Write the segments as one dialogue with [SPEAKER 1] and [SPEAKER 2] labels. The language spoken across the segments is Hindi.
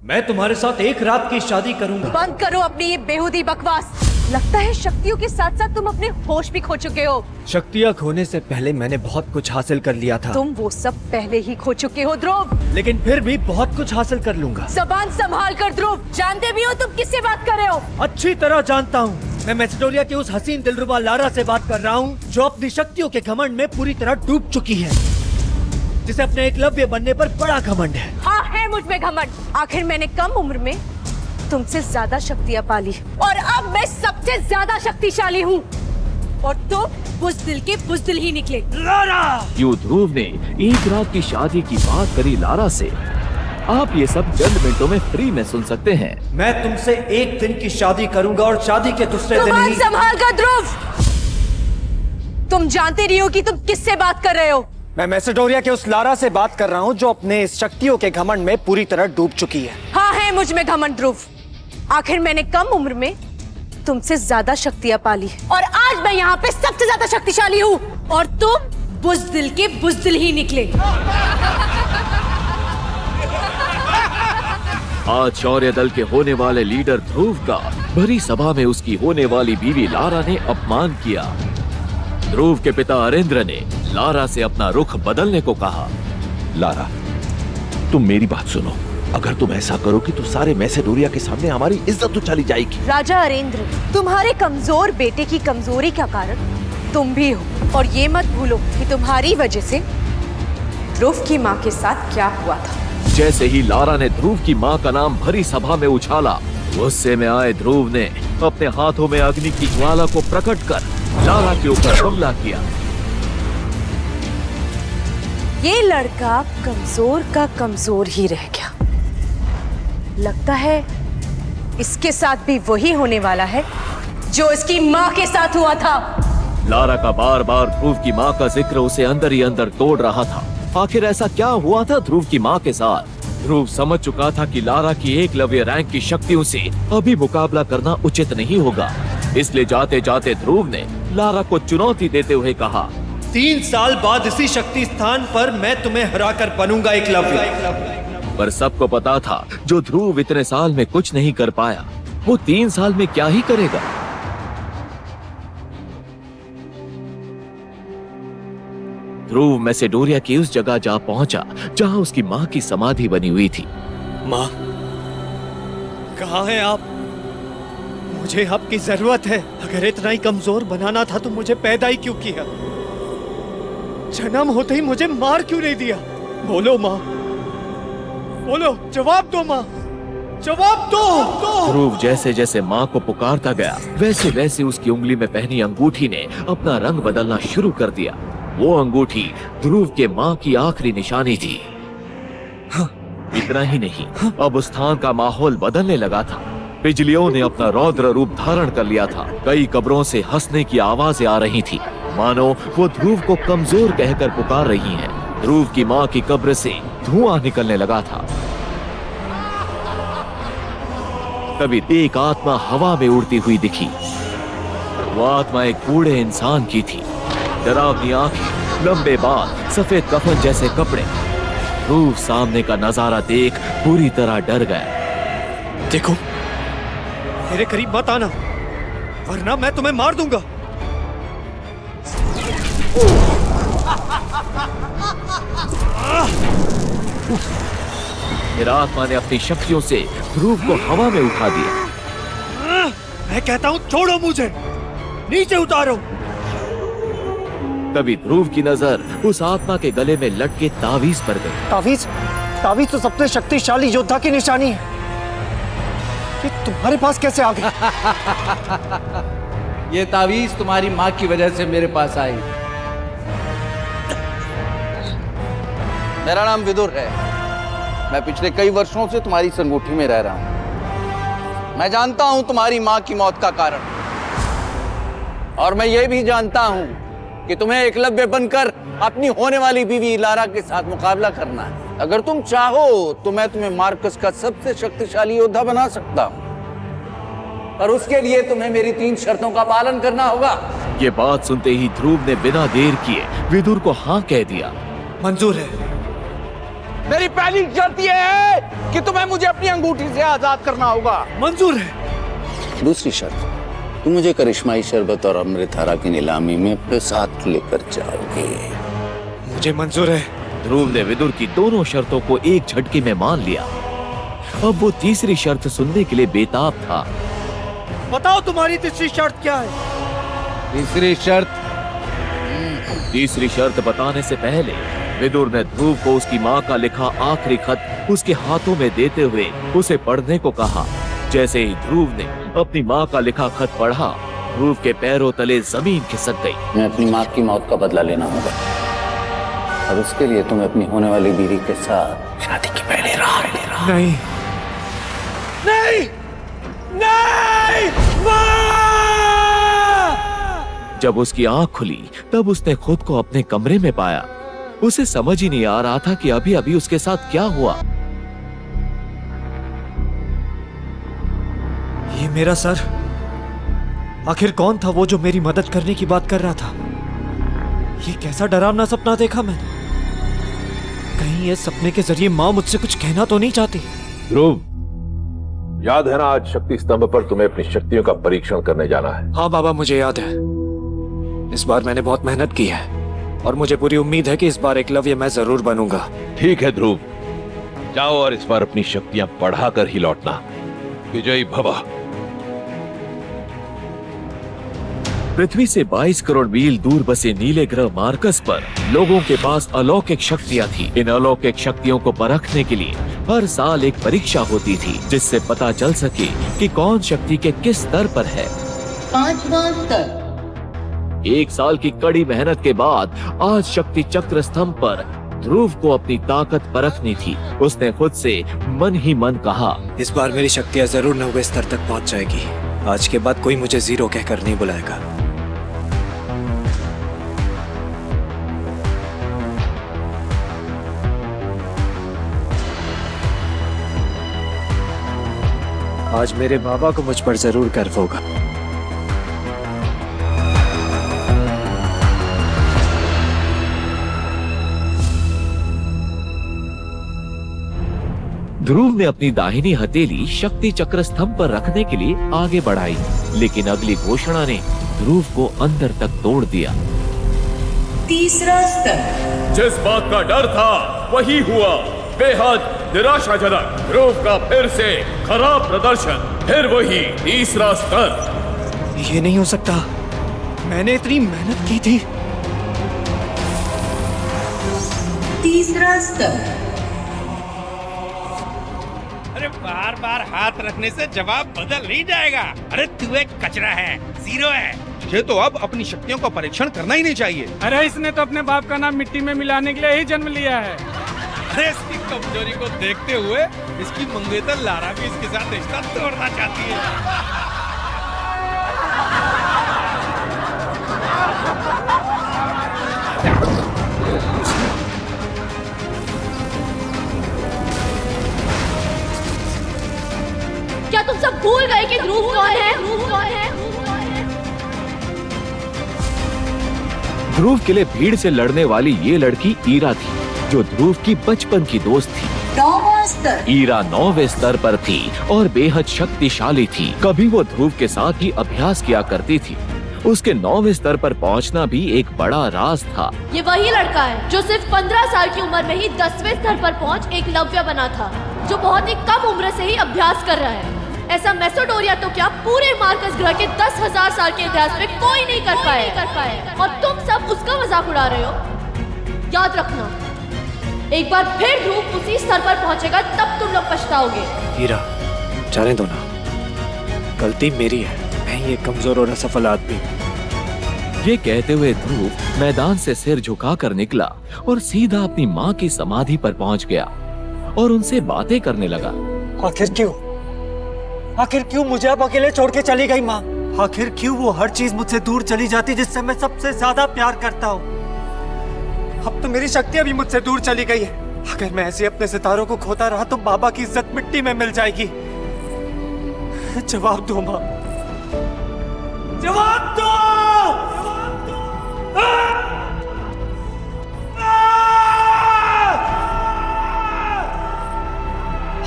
[SPEAKER 1] मैं तुम्हारे साथ एक रात की शादी करूंगा।
[SPEAKER 2] बंद करो अपनी ये बेहुदी बकवास। लगता है शक्तियों के साथ साथ तुम अपने होश भी खो चुके हो।
[SPEAKER 1] शक्तियाँ खोने से पहले मैंने बहुत कुछ हासिल कर लिया था।
[SPEAKER 2] तुम वो सब पहले ही खो चुके हो ध्रुव।
[SPEAKER 1] लेकिन फिर भी बहुत कुछ हासिल कर लूंगा।
[SPEAKER 2] जबान संभाल कर ध्रुव। जानते भी हो तुम किससे बात कर रहे हो।
[SPEAKER 1] अच्छी तरह जानता हूँ। मैं मैसेडोनिया के उस हसीन दिलरुबा लारा से बात कर रहा हूँ जो अपनी शक्तियों के घमंड में पूरी तरह डूब चुकी है, जिसे अपने एकलव्य बनने पर बड़ा घमंड है।
[SPEAKER 2] हाँ है मुझ में घमंड। आखिर मैंने कम उम्र में तुमसे ज्यादा शक्तियाँ पाली और अब मैं सबसे ज्यादा शक्तिशाली हूँ और तुम बुज़दिल के बुज़दिल ही निकले।
[SPEAKER 1] लारा!
[SPEAKER 3] यूं ध्रुव ने एक रात की शादी की बात करी लारा से। आप ये सब चंद मिनटों में फ्री में सुन सकते हैं।
[SPEAKER 1] मैं तुमसे एक दिन की शादी करूंगा और शादी के दूसरे दिन
[SPEAKER 2] जुबान
[SPEAKER 1] ही।
[SPEAKER 2] संभाल कर ध्रुव। तुम जानते नहीं हो कि तुम किससे बात कर रहे हो।
[SPEAKER 1] मैं मैसेडोनिया के उस लारा से बात कर रहा हूँ जो अपने इस शक्तियों के घमंड में पूरी तरह डूब चुकी है।
[SPEAKER 2] हाँ है मुझ में घमंड ध्रुव। आखिर मैंने कम उम्र में तुमसे ज्यादा शक्तियाँ पाली और आज मैं यहाँ पे सबसे ज्यादा शक्तिशाली हूँ और तुम बुज़दिल के बुज़दिल ही निकले।
[SPEAKER 3] आज शौर्य दल के होने वाले लीडर ध्रुव का भरी सभा में उसकी होने वाली बीवी लारा ने अपमान किया। ध्रुव के पिता अरेंद्र ने लारा से अपना रुख बदलने को कहा।
[SPEAKER 4] लारा, तुम मेरी बात सुनो। अगर तुम ऐसा करोगी तो सारे मैसेडोनिया के सामने हमारी इज्जत तो चली जाएगी।
[SPEAKER 2] राजा अरेंद्र, तुम्हारे कमजोर बेटे की कमजोरी का कारण तुम भी हो और ये मत भूलो कि तुम्हारी वजह से ध्रुव की माँ के साथ क्या हुआ था।
[SPEAKER 3] जैसे ही लारा ने ध्रुव की माँ का नाम भरी सभा में उछाला, गुस्से में आए ध्रुव ने अपने हाथों में अग्नि की ज्वाला को प्रकट कर लारा के ऊपर हमला किया।
[SPEAKER 2] ये लड़का कमजोर का कमजोर ही रह गया। लगता है इसके साथ भी वही होने वाला है जो इसकी माँ के साथ हुआ था।
[SPEAKER 3] लारा का बार बार ध्रुव की माँ का जिक्र उसे अंदर ही अंदर तोड़ रहा था। आखिर ऐसा क्या हुआ था ध्रुव की माँ के साथ। ध्रुव समझ चुका था कि लारा की एकलव्य रैंक की शक्तियों से अभी मुकाबला करना उचित नहीं होगा। इसलिए जाते जाते ध्रुव ने लारा को चुनौती देते हुए कहा,
[SPEAKER 1] 3 साल बाद इसी शक्ति स्थान पर मैं तुम्हें हराकर बनूंगा एकलव्य।
[SPEAKER 3] पर सबको पता था जो ध्रुव इतने साल में कुछ नहीं कर पाया, वो 3 साल में क्या ही करेगा। ध्रुव मैसेडोनिया की उस जगह जा पहुंचा जहां उसकी माँ की समाधि बनी हुई थी।
[SPEAKER 1] माँ, कहाँ हैं आप? मुझे आपकी जरूरत है। अगर इतना ही कमजोर बनाना था तो मुझे पैदा ही क्यों किया? जन्म होते ही मुझे मार क्यों नहीं दिया? बोलो माँ, बोलो, जवाब दो माँ, जवाब दो।
[SPEAKER 3] ध्रुव जैसे जैसे माँ को पुकारता गया, वैसे वैसे उसकी उंगली में पहनी अंगूठी ने अपना रंग बदलना शुरू कर दिया। वो अंगूठी ध्रुव के माँ की आखिरी निशानी थी। इतना ही नहीं, अब उस स्थान का माहौल बदलने लगा था। बिजलियों ने अपना रौद्र रूप धारण कर लिया था। कई कब्रों से हंसने की आवाजें आ रही थी, मानो वो ध्रुव को कमजोर कहकर पुकार रही हैं। ध्रुव की माँ की कब्र से धुआं निकलने लगा था। तभी एक आत्मा हवा में उड़ती हुई दिखी। वो आत्मा एक बूढ़े इंसान की थी। डरावनी आंखें, लंबे बाल, सफेद कफन जैसे कपड़े। ध्रुव सामने का नजारा देख पूरी तरह डर गया।
[SPEAKER 1] देखो, मेरे करीब मत आना वरना मैं तुम्हें मार दूंगा।
[SPEAKER 3] फिर आत्मा ने अपनी शक्तियों से ध्रुव को हवा में उठा दिया।
[SPEAKER 1] मैं कहता हूँ छोड़ो मुझे, नीचे उतारो।
[SPEAKER 3] तभी ध्रुव की नजर उस आत्मा के गले में लटके तावीज पर गई।
[SPEAKER 1] तावीज? तावीज तो सबसे शक्तिशाली योद्धा की निशानी है। ये तुम्हारे पास कैसे आ गया?
[SPEAKER 5] ये तावीज तुम्हारी माँ की वजह से मेरे पास आई। मेरा नाम विदुर है। मैं पिछले कई वर्षों से तुम्हारी संगुठी में रह रहा हूं। मैं जानता हूं तुम्हारी माँ की मौत का कारण, और मैं ये भी जानता हूं कि तुम्हें एकलव्य बनकर अपनी होने वाली बीवी लारा के साथ मुकाबला करना है। अगर तुम चाहो तो मैं तुम्हें मार्कस का सबसे शक्तिशाली योद्धा बना सकता हूं, पर उसके लिए तुम्हें मेरी 3 शर्तों का पालन करना होगा।
[SPEAKER 3] ये बात सुनते ही ध्रुव ने बिना देर किए विदुर को हाँ कह दिया।
[SPEAKER 1] मंजूर है।
[SPEAKER 5] मेरी पहली शर्त यह है कि तुम्हें मुझे अपनी अंगूठी से आजाद करना होगा।
[SPEAKER 1] मंजूर है।
[SPEAKER 5] दूसरी शर्त, तुम मुझे करिश्माई शरबत और अमृतधारा की नीलामी में अपने साथ लेकर जाओगे।
[SPEAKER 1] मुझे मंजूर है।
[SPEAKER 3] ध्रुव ने विदुर की दोनों शर्तों को एक झटके में मान लिया। अब वो तीसरी शर्त सुनने के लिए बेताब था।
[SPEAKER 1] बताओ तुम्हारी तीसरी शर्त क्या है?
[SPEAKER 3] तीसरी शर्त बताने से पहले विदुर ने ध्रुव को उसकी माँ का लिखा आखिरी खत उसके हाथों में देते हुए उसे पढ़ने को कहा। जैसे ही ध्रुव ने अपनी माँ का लिखा खत पढ़ा, ध्रुव के पैरों तले जमीन खिसक गई।
[SPEAKER 5] मैं अपनी माँ की मौत का बदला लेना होगा और उसके लिए तुम्हें अपनी होने वाली बीवी के साथ शादी की पहले राह लेना।
[SPEAKER 1] नहीं नहीं नहीं
[SPEAKER 3] जब उसकी आंख खुली तब उसने खुद को अपने कमरे में पाया। उसे समझ ही नहीं आ रहा था कि अभी अभी उसके साथ क्या हुआ।
[SPEAKER 1] ये मेरा सर, आखिर कौन था वो जो मेरी मदद करने की बात कर रहा था? ये कैसा डरावना सपना देखा मैंने? कहीं ये सपने के जरिए माँ मुझसे कुछ कहना तो नहीं चाहती?
[SPEAKER 4] ध्रुव, याद है ना आज शक्ति स्तंभ पर तुम्हें अपनी शक्तियों का परीक्षण करने जाना है?
[SPEAKER 1] हाँ बाबा, मुझे याद है। इस बार मैंने बहुत मेहनत की है और मुझे पूरी उम्मीद है कि इस बार एकलव्य मैं जरूर बनूंगा।
[SPEAKER 4] ठीक है ध्रुव, जाओ और इस बार अपनी शक्तियां बढ़ाकर ही लौटना। विजयी भव।
[SPEAKER 3] पृथ्वी से 22 करोड़ मील दूर बसे नीले ग्रह मार्कस पर लोगों के पास अलौकिक शक्तियां थी। इन अलौकिक शक्तियों को परखने के लिए हर साल एक परीक्षा होती थी, जिससे पता चल सके कि कौन शक्ति के किस स्तर पर है।
[SPEAKER 6] 5वां स्तर।
[SPEAKER 3] एक साल की कड़ी मेहनत के बाद आज शक्ति चक्र स्तंभ पर ध्रुव को अपनी ताकत परखनी थी। उसने खुद से मन ही मन कहा,
[SPEAKER 1] इस बार मेरी शक्तियां जरूर 90 स्तर तक पहुंच जाएगी। आज के बाद कोई मुझे जीरो कहकर नहीं बुलाएगा। आज मेरे बाबा को मुझ पर जरूर गर्व होगा।
[SPEAKER 3] ध्रुव ने अपनी दाहिनी हथेली शक्ति चक्र स्तंभ पर रखने के लिए आगे बढ़ाई, लेकिन अगली घोषणा ने ध्रुव को अंदर तक तोड़ दिया।
[SPEAKER 6] तीसरा स्तर।
[SPEAKER 3] जिस बात का डर था वही हुआ। बेहद निराशाजनक ध्रुव का फिर से खराब प्रदर्शन। फिर वही तीसरा स्तर।
[SPEAKER 1] ये नहीं हो सकता, मैंने इतनी मेहनत की थी।
[SPEAKER 6] तीसरा स्तर।
[SPEAKER 7] अरे बार बार हाथ रखने से जवाब बदल नहीं जाएगा। अरे तू एक कचरा है, जीरो है।
[SPEAKER 8] तुझे तो अब अपनी शक्तियों का परीक्षण करना ही नहीं चाहिए।
[SPEAKER 9] अरे इसने तो अपने बाप का नाम मिट्टी में मिलाने के लिए ही जन्म लिया है।
[SPEAKER 7] अरे इसकी कमजोरी को देखते हुए इसकी मंगेतर लारा भी इसके साथ रिश्ता तोड़ना चाहती है।
[SPEAKER 2] क्या तुम सब भूल गए कि ध्रुव कौन है?
[SPEAKER 3] ध्रुव के लिए भीड़ से लड़ने वाली ये लड़की ईरा थी, जो ध्रुव की बचपन की दोस्त थी।
[SPEAKER 6] 9वां स्तर।
[SPEAKER 3] ईरा 9वें स्तर पर थी और बेहद शक्तिशाली थी। कभी वो ध्रुव के साथ ही अभ्यास किया करती थी। उसके 9वें स्तर पर पहुंचना भी एक बड़ा राज था।
[SPEAKER 2] ये वही लड़का है जो सिर्फ 15 साल की उम्र में ही 10वें स्तर पर पहुंच एकलव्य बना था, जो बहुत ही कम उम्र से ही अभ्यास कर रहा है। ऐसा मेसोडोरिया तो क्या पूरे मार्कस ग्रह के 10,000 साल के इतिहास में कोई नहीं कर पाए। और तुम सब उसका मजाक उड़ा रहे हो। याद रखना, एक बार फिर ध्रुव उसी स्तर पर पहुंचेगा तब तुम लोग पछताओगे।
[SPEAKER 1] हीरा, जाने दो ना, गलती मेरी है। मैं ये कमजोर और असफल आदमी।
[SPEAKER 3] ये कहते हुए ध्रुव मैदान से सिर झुकाकर निकला और सीधा अपनी माँ की समाधि पर पहुंच गया और उनसे बातें करने लगा।
[SPEAKER 1] आखिर क्यों मुझे अब अकेले छोड़ के चली गई माँ? आखिर क्यों वो हर चीज मुझसे दूर चली जाती जिससे मैं सबसे ज्यादा प्यार करता हूँ? अब तो मेरी शक्तियाँ भी मुझसे दूर चली गई है। अगर मैं ऐसे अपने सितारों को खोता रहा तो बाबा की इज्जत मिट्टी में मिल जाएगी। जवाब दो माँ, जवाब दो।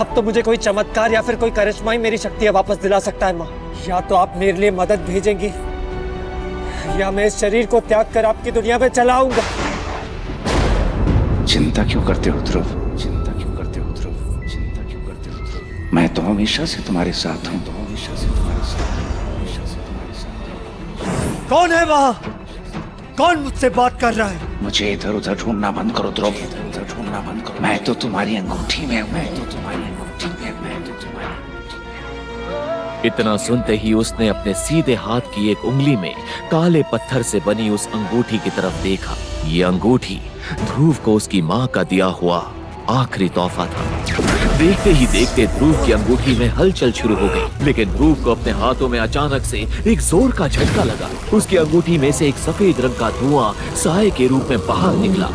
[SPEAKER 1] अब तो मुझे कोई चमत्कार या फिर कोई करिश्मा ही मेरी शक्तियां वापस दिला सकता है माँ। या तो आप मेरे लिए मदद भेजेंगी या मैं इस शरीर को त्याग कर आपकी दुनिया में चला आऊंगा।
[SPEAKER 5] चिंता क्यों करते हो ध्रुव? चिंता क्यों करते हो ध्रुव? चिंता क्यों करते हो ध्रुव? मैं तो हमेशा से तुम्हारे साथ हूँ, तो हमेशा से तुम्हारे साथ, हमेशा से तुम्हारे साथ।
[SPEAKER 1] कौन है वहाँ? कौन मुझसे बात कर रहा है?
[SPEAKER 5] मुझे इधर उधर ढूंढना बंद करो ध्रुव, इधर उधर ढूंढना बंद करो। मैं तो तुम्हारी अंगूठी में हूँ, मैं तो तुम्हारी अंगूठी में, मैं तो तुम्हारी अंगूठी में।
[SPEAKER 3] इतना सुनते ही उसने अपने सीधे हाथ की एक उंगली में काले पत्थर से बनी उस अंगूठी की तरफ देखा। ये अंगूठी ध्रुव को उसकी माँ का दिया हुआ आखिरी तोहफा था। देखते ही देखते ध्रुव की अंगूठी में हलचल शुरू हो गई, लेकिन ध्रुव को अपने हाथों में अचानक से एक जोर का झटका लगा। उसकी अंगूठी में से एक सफेद रंग का धुआं साए के रूप में बाहर निकला।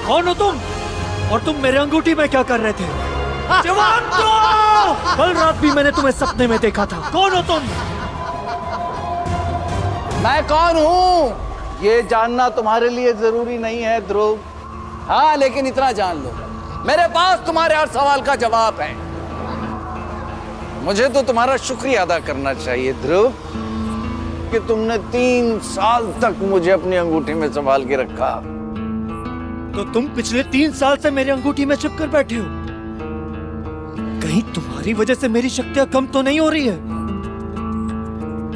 [SPEAKER 1] कौन हो तुम? और तुम मेरे अंगूठी में क्या कर रहे थे? जवाब दो! कल रात भी मैंने तुम्हें सपने में देखा था। कौन हो तुम?
[SPEAKER 5] मैं कौन हूँ ये जानना तुम्हारे लिए जरूरी नहीं है ध्रुव। हाँ, लेकिन इतना जान लो, मेरे पास तुम्हारे हर सवाल का जवाब है। मुझे तो तुम्हारा शुक्रिया अदा करना चाहिए ध्रुव कि तुमने 3 साल तक मुझे अपनी अंगूठी में संभाल के रखा।
[SPEAKER 1] तो तुम पिछले 3 साल से मेरी अंगूठी में चिपकर बैठे हो। कहीं तुम्हारी वजह से मेरी शक्तियां कम तो नहीं हो रही है?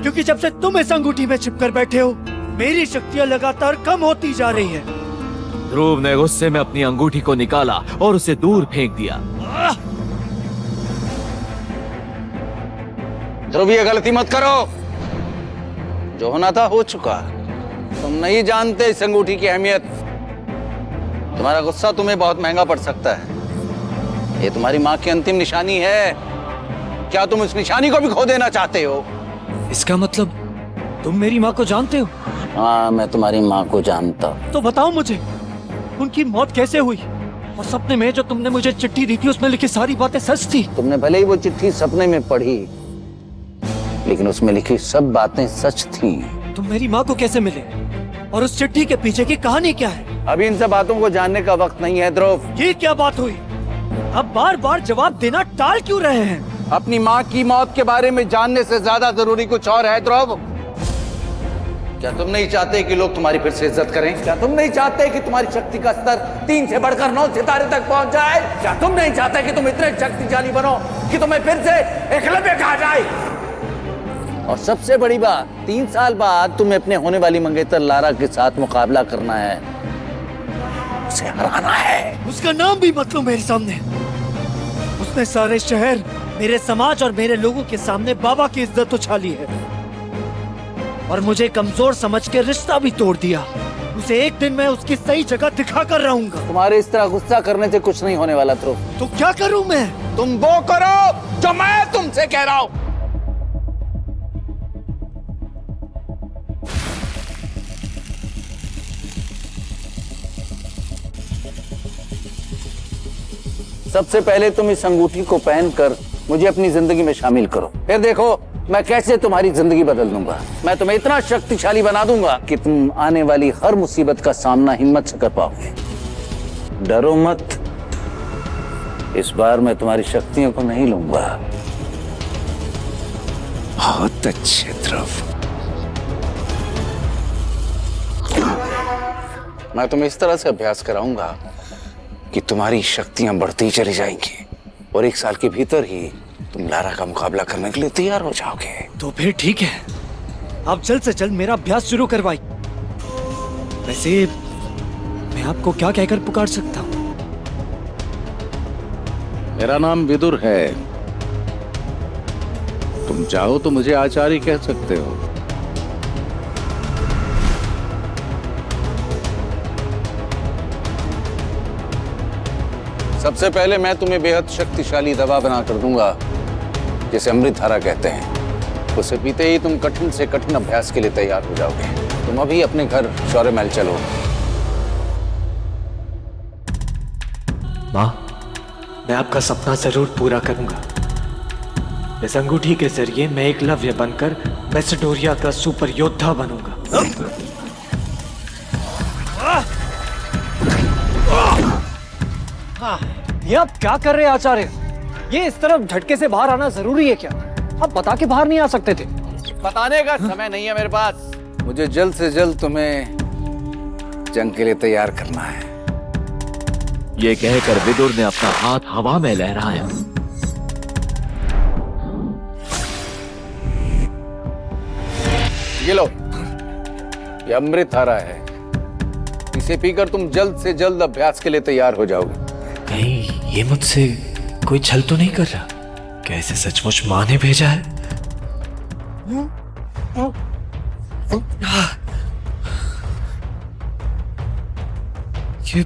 [SPEAKER 1] क्योंकि जब से तुम इस अंगूठी में चिपकर बैठे हो, मेरी शक्तियां लगातार कम होती जा रही है।
[SPEAKER 3] ध्रुव ने गुस्से में अपनी अंगूठी को निकाला और उसे दूर फेंक दिया।
[SPEAKER 5] ध्रुव, ये गलती मत करो। जो होना था हो चुका। तुम नहीं जानते इस अंगूठी की अहमियत। तुम्हारा गुस्सा तुम्हें बहुत महंगा पड़ सकता है। ये तुम्हारी माँ की अंतिम निशानी है। क्या तुम इस निशानी को भी खो देना चाहते हो?
[SPEAKER 1] इसका मतलब तुम मेरी माँ को जानते हो?
[SPEAKER 5] हाँ, मैं तुम्हारी माँ को जानता हूँ।
[SPEAKER 1] तो बताओ मुझे, उनकी मौत कैसे हुई? और सपने में जो तुमने मुझे चिट्ठी दी थी, उसमें लिखी सारी बातें सच थी?
[SPEAKER 5] तुमने भले ही वो चिट्ठी सपने में पढ़ी, लेकिन उसमें लिखी सब बातें सच थी।
[SPEAKER 1] तुम मेरी माँ को कैसे मिले? और उस चिट्ठी के पीछे की कहानी क्या है?
[SPEAKER 5] अभी इन सब बातों को जानने का वक्त नहीं है ध्रुव।
[SPEAKER 1] ये क्या बात हुई? अब बार बार जवाब देना टाल क्यों रहे हैं?
[SPEAKER 5] अपनी माँ की मौत के बारे में जानने से ज्यादा जरूरी कुछ और है ध्रुव। क्या तुम नहीं चाहते कि लोग तुम्हारी फिर से इज्जत करें? क्या तुम नहीं चाहते कि तुम्हारी शक्ति का स्तर 3 से बढ़कर 9 सितारे तक पहुंच जाए? क्या तुम नहीं चाहते कि तुम इतने शक्तिशाली बनो कि तुम्हें फिर से एकलव्य कहा जाए? और सबसे बड़ी बात, 3 साल बाद तुम्हें अपने होने वाली मंगेतर लारा के साथ मुकाबला करना है, उसे हराना है।
[SPEAKER 1] उसका नाम भी मत लो मेरे सामने। उसने सारे शहर, मेरे समाज और मेरे लोगों के सामने बाबा की इज्जत उछाली है और मुझे कमजोर समझ के रिश्ता भी तोड़ दिया। उसे एक दिन मैं उसकी सही जगह दिखा कर रहूंगा।
[SPEAKER 5] तुम्हारे इस तरह गुस्सा करने से कुछ नहीं होने वाला ध्रुव।
[SPEAKER 1] तो क्या करूं मैं?
[SPEAKER 5] तुम वो करो जो मैं तुमसे कह रहा हूं। सबसे पहले तुम इस अंगूठी को पहनकर मुझे अपनी जिंदगी में शामिल करो, फिर देखो मैं कैसे तुम्हारी जिंदगी बदल दूंगा। मैं तुम्हें इतना शक्तिशाली बना दूंगा कि तुम आने वाली हर मुसीबत का सामना हिम्मत से कर पाओगे। डरो मत, इस बार मैं तुम्हारी शक्तियों को नहीं लूंगा। बहुत अच्छे ध्रुव, मैं तुम्हें इस तरह से अभ्यास कराऊंगा कि तुम्हारी शक्तियां बढ़ती चली जाएंगी और 1 साल के भीतर ही तुम लारा का मुकाबला करने के लिए तैयार हो जाओगे।
[SPEAKER 1] तो फिर ठीक है, आप जल्द से जल्द मेरा अभ्यास शुरू करवाइए। वैसे मैं आपको क्या कहकर पुकार सकता हूँ?
[SPEAKER 10] मेरा नाम विदुर है। तुम चाहो तो मुझे आचार्य कह सकते हो।
[SPEAKER 5] सबसे पहले मैं तुम्हें बेहद शक्तिशाली दवा बना कर दूंगा, जिसे अमृत धारा कहते हैं। उसे पीते ही तुम कठिन से कठिन अभ्यास के लिए तैयार हो जाओगे। तुम अभी अपने घर शौर्य महल चलो।
[SPEAKER 1] माँ, मैं आपका सपना जरूर पूरा करूंगा। इस अंगूठी के जरिए मैं एकलव्य बनकर मैसेडोरिया का सुपर योद्धा बनूंगा। ये आप क्या कर रहे हैं आचार्य? ये इस तरफ झटके से बाहर आना जरूरी है क्या? आप बता के बाहर नहीं आ सकते थे?
[SPEAKER 5] बताने का समय नहीं है मेरे पास। मुझे जल्द से जल्द तुम्हें जंग के लिए तैयार करना है।
[SPEAKER 3] ये कहकर विदुर ने अपना हाथ हवा में लहराया।
[SPEAKER 5] ये लो, ये अमृत धारा है। इसे पीकर तुम जल्द से जल्द अभ्यास के लिए तैयार हो जाओगे।
[SPEAKER 1] कहीं ये मुझसे कोई छल तो नहीं कर रहा? कैसे सचमुच माँ ने भेजा है? ये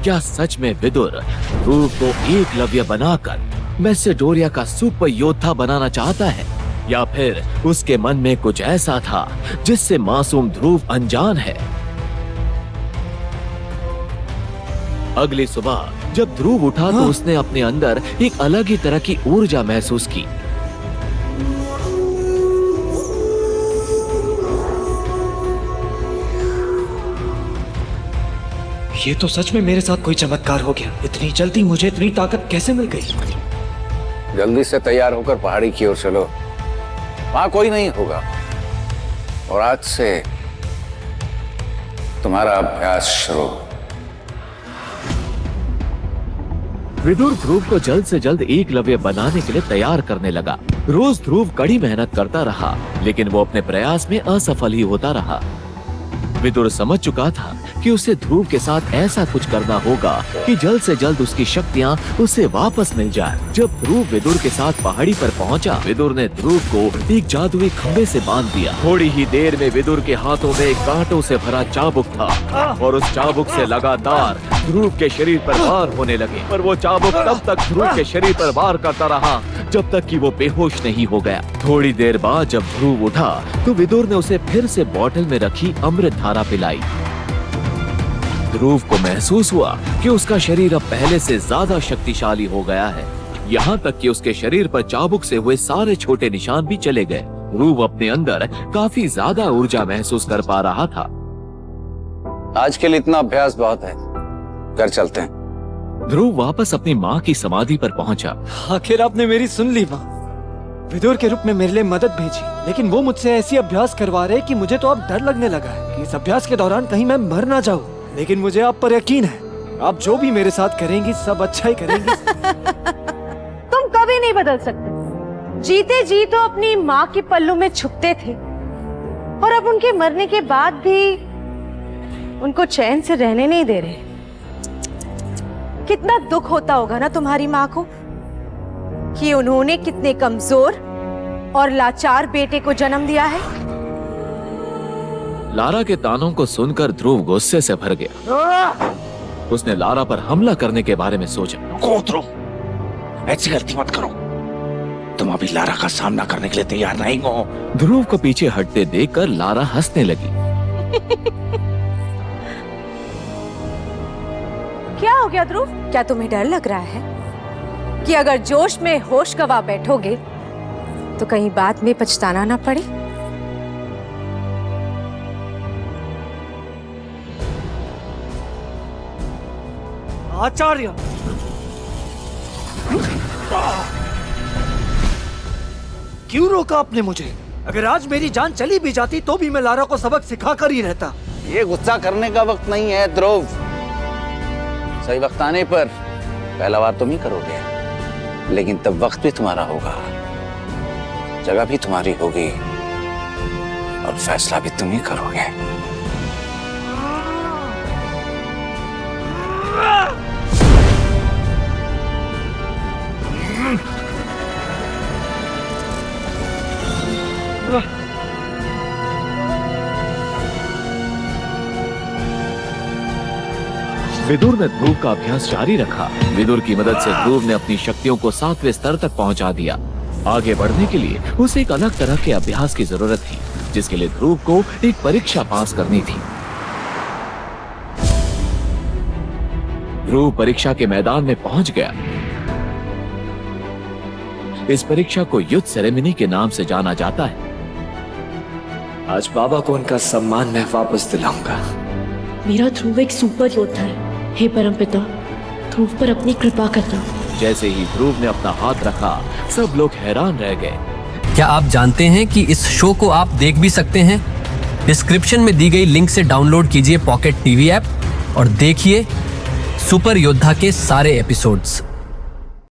[SPEAKER 3] क्या सच में विदुर ध्रुव को एकलव्य बनाकर मैसेडोरिया का सुपर योद्धा बनाना चाहता है, या फिर उसके मन में कुछ ऐसा था जिससे मासूम ध्रुव अनजान है? अगली सुबह जब ध्रुव उठा तो उसने अपने अंदर एक अलग ही तरह की ऊर्जा महसूस की।
[SPEAKER 1] ये तो सच में मेरे साथ कोई चमत्कार हो गया। इतनी जल्दी मुझे इतनी ताकत कैसे मिल गई?
[SPEAKER 5] जल्दी से तैयार होकर पहाड़ी की ओर चलो, वहां कोई नहीं होगा। और आज से तुम्हारा अभ्यास शुरू।
[SPEAKER 3] विदुर ध्रुव को जल्द से जल्द एकलव्य बनाने के लिए तैयार करने लगा। रोज ध्रुव कड़ी मेहनत करता रहा, लेकिन वो अपने प्रयास में असफल ही होता रहा। विदुर समझ चुका था कि उसे ध्रुव के साथ ऐसा कुछ करना होगा कि जल्द से जल्द उसकी शक्तियां उसे वापस मिल जाए। जब ध्रुव विदुर के साथ पहाड़ी पर पहुंचा, विदुर ने ध्रुव को एक जादुई खंभे से बांध दिया। थोड़ी ही देर में विदुर के हाथों में एक कांटों से भरा चाबुक था और उस चाबुक से लगातार ध्रुव के शरीर पर वार होने लगे। पर वो चाबुक तब तक ध्रुव के शरीर पर वार करता रहा जब तक कि वो बेहोश नहीं हो गया। थोड़ी देर बाद जब ध्रुव उठा तो विदुर ने उसे फिर से बोतल में रखी अमृत धारा पिलाई। ध्रुव को महसूस हुआ कि उसका शरीर अब पहले से ज्यादा शक्तिशाली हो गया है। यहाँ तक कि उसके शरीर पर चाबुक से हुए सारे छोटे निशान भी चले गए। ध्रुव अपने अंदर काफी ज्यादा ऊर्जा महसूस कर पा रहा था।
[SPEAKER 5] आज के लिए इतना अभ्यास बहुत है, घर चलते हैं।
[SPEAKER 3] ध्रुव वापस अपनी माँ की समाधि पर पहुंचा।
[SPEAKER 1] आखिर आपने मेरी सुन ली माँ। विदुर के रूप में मेरे लिए मदद भेजी, लेकिन वो मुझसे ऐसी अभ्यास करवा रहे कि मुझे तो अब डर लगने लगा है कि इस अभ्यास के दौरान कहीं मैं मर ना जाऊं। लेकिन मुझे आप पर यकीन है, आप जो भी मेरे साथ करेंगी सब अच्छा ही करेंगी।
[SPEAKER 2] तुम कभी नहीं बदल सकते। जीते जी तो अपनी माँ के पल्लू में छुपते थे, और अब उनके मरने के बाद भी उनको चैन से रहने नहीं दे रहे। कितना दुख होता होगा ना तुम्हारी माँ को कि उन्होंने कितने कमजोर और लाचार बेटे को जन्म दिया है।
[SPEAKER 3] लारा के तानों को सुनकर ध्रुव गुस्से से भर गया। उसने लारा पर हमला करने के बारे में सोचा।
[SPEAKER 4] ध्रुव, ऐसी गलती मत करो। तुम अभी लारा का सामना करने के लिए तैयार नहीं हो।
[SPEAKER 3] ध्रुव को पीछे हटते देखकर लारा हंसने लगी।
[SPEAKER 2] क्या हो गया ध्रुव? क्या तुम्हें डर लग रहा है कि अगर जोश में होश गवा बैठोगे तो कहीं बाद में पछताना ना पड़े?
[SPEAKER 1] आचार्य, क्यों रोका आपने मुझे? अगर आज मेरी जान चली भी जाती तो भी मैं लारा को सबक सिखा कर ही रहता।
[SPEAKER 5] ये गुस्सा करने का वक्त नहीं है ध्रुव। सही वक्त आने पर पहला वार तुम ही करोगे, लेकिन तब वक्त भी तुम्हारा होगा, जगह भी तुम्हारी होगी और फैसला भी तुम ही करोगे।
[SPEAKER 3] विदुर ने ध्रुव का अभ्यास जारी रखा। विदुर की मदद से ध्रुव ने अपनी शक्तियों को 7वें स्तर तक पहुंचा दिया। आगे बढ़ने के लिए उसे एक अलग तरह के अभ्यास की जरूरत थी, जिसके लिए ध्रुव को एक परीक्षा पास करनी थी। ध्रुव परीक्षा के मैदान में पहुंच गया। इस परीक्षा को युद्ध सेरेमनी के नाम से जाना जाता है।
[SPEAKER 1] आज बाबा को उनका सम्मान मैं वापस दिलाऊंगा।
[SPEAKER 11] मेरा ध्रुव एक सुपर योद्धा है। हे परमपिता, ध्रुव पर अपनी कृपा करना।
[SPEAKER 3] जैसे ही ध्रुव ने अपना हाथ रखा, सब लोग हैरान रह गए।
[SPEAKER 12] क्या आप जानते हैं कि इस शो को आप देख भी सकते हैं? डिस्क्रिप्शन में दी गई लिंक से डाउनलोड कीजिए पॉकेट टीवी ऐप और देखिए सुपर योद्धा के सारे एपिसोड्स।